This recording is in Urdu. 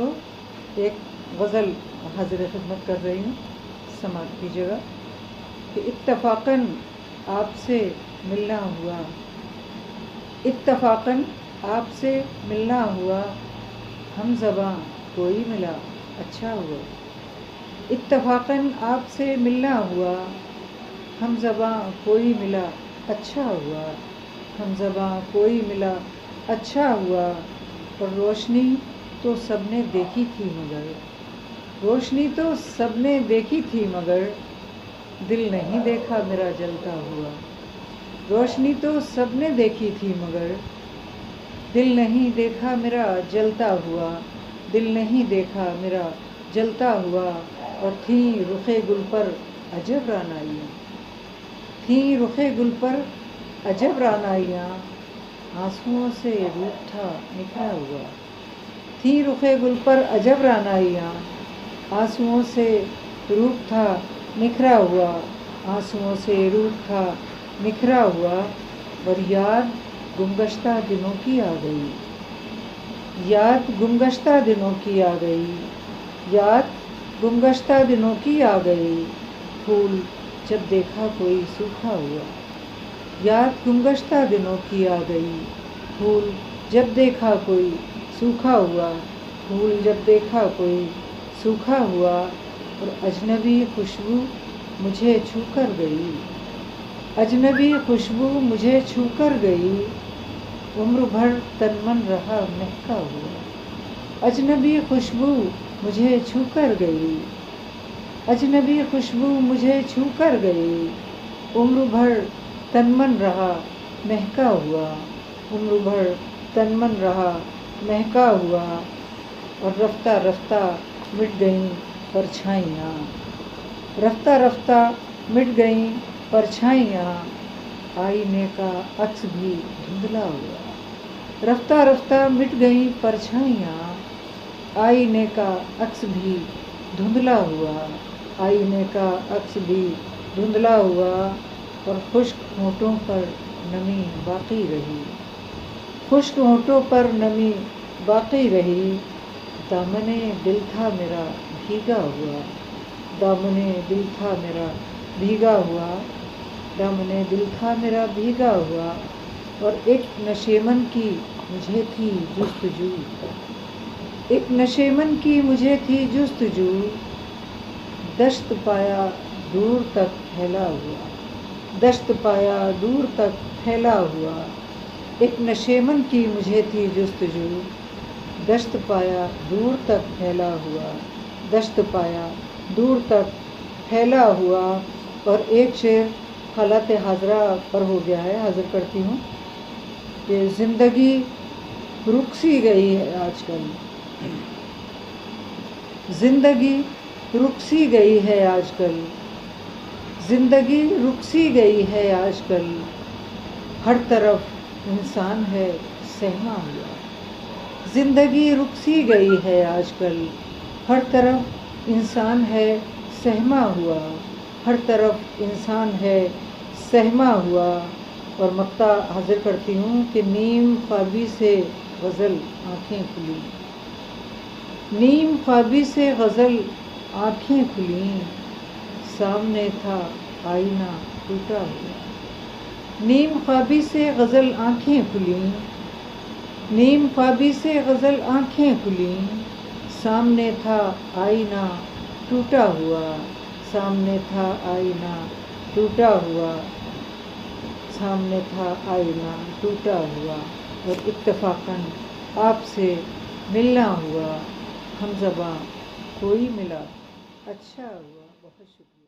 دوستو، ایک غزل حاضر خدمت کر رہی ہوں، سماعت کیجیے گا کہ اتفاقاً آپ سے ملنا ہوا، اتفاقاً آپ سے ملنا ہوا، ہم زباں کوئی ملا اچھا ہوا، اتفاقاً آپ سے ملنا ہوا، ہم زباں کوئی ملا اچھا ہوا، ہم زباں کوئی ملا اچھا ہوا، اور روشنی تو سب نے دیکھی تھی مگر، روشنی تو سب نے دیکھی تھی مگر، دل نہیں دیکھا میرا جلتا ہوا، روشنی تو سب نے دیکھی تھی مگر، دل نہیں دیکھا میرا جلتا ہوا، دل نہیں دیکھا میرا جلتا ہوا، اور تھیں رخ گل پر عجب رعنائیاں، تھیں رخ گل پر عجب رعنائیاں، آنسوؤں سے روپ تھا نکھرا ہوا، تھیں رخ گل پر عجب رعنائیاں، آنسوؤں سے روپ تھا نکھرا ہوا، آنسوؤں سے روپ تھا نکھرا ہوا، اور یاد گمگشتہ دنوں کی آ گئی، یاد گمگشتہ دنوں کی آ گئی، یاد گمگشتہ دنوں کی آ گئی، پھول جب دیکھا کوئی سوکھا ہوا، یاد گمگشتہ دنوں کی آ گئی، پھول جب دیکھا کوئی سوکھا ہوا، پھول جب دیکھا کوئی سوکھا ہوا، اور اجنبی خوشبو مجھے چھو کر گئی، اجنبی خوشبو مجھے چھو کر گئی، عمر بھر تن من رہا مہکا ہوا، اجنبی خوشبو مجھے چھو کر گئی، اجنبی خوشبو مجھے چھو کر گئی، عمر بھر تن من رہا مہکا ہوا، عمر بھر تن من رہا مہکا ہوا، اور رفتہ رفتہ مٹ گئیں پرچھائیاں، رفتہ رفتہ مٹ گئیں پرچھائیاں، آئینے کا عکس بھی دھندلا ہوا، رفتہ رفتہ مٹ گئیں پرچھائیاں، آئینے کا عکس بھی دھندلا ہوا، آئینے کا عکس بھی دھندلا ہوا، اور خشک ہونٹوں پر نمی باقی رہی، خشک ہونٹوں پر نمی باقی رہی، دامنِ دل تھا میرا بھیگا ہوا، دامنِ دل تھا میرا بھیگا ہوا، دامنِ دل تھا میرا بھیگا ہوا، اور ایک نشیمن کی مجھے تھی جستجو، ایک نشیمن کی مجھے تھی جستجو، دشت پایا دور تک پھیلا ہوا، دشت پایا دور تک پھیلا ہوا، ایک نشیمن کی مجھے تھی جستجو، دشت پایا دور تک پھیلا ہوا، دشت پایا دور تک پھیلا ہوا، اور ایک شعر حالات حاضرہ پر ہو گیا ہے، حاضر کرتی ہوں کہ زندگی رک سی گئی ہے آج کل، زندگی رک سی گئی ہے آج کل، زندگی رک سی گئی ہے آج کل، ہر طرف انسان ہے سہما ہوا، زندگی رک سی گئی ہے آج کل، ہر طرف انسان ہے سہما ہوا، ہر طرف انسان ہے سہما ہوا، اور مقطع حاضر کرتی ہوں کہ نیم خوابی سے غزل آنکھیں کھلی، نیم خوابی سے غزل آنکھیں کھلیں، سامنے تھا آئینہ ٹوٹا ہوا، نیم خوابی سے غزل آنکھیں کھلیں، نیم خوابی سے غزل آنکھیں کھلیں، سامنے تھا آئینہ ٹوٹا ہوا، سامنے تھا آئینہ ٹوٹا ہوا، سامنے تھا آئینہ ٹوٹا ہوا، اور اتفاقاً آپ سے ملنا ہوا، ہم زباں کوئی ملا اچھا ہوا۔ بہت شکریہ۔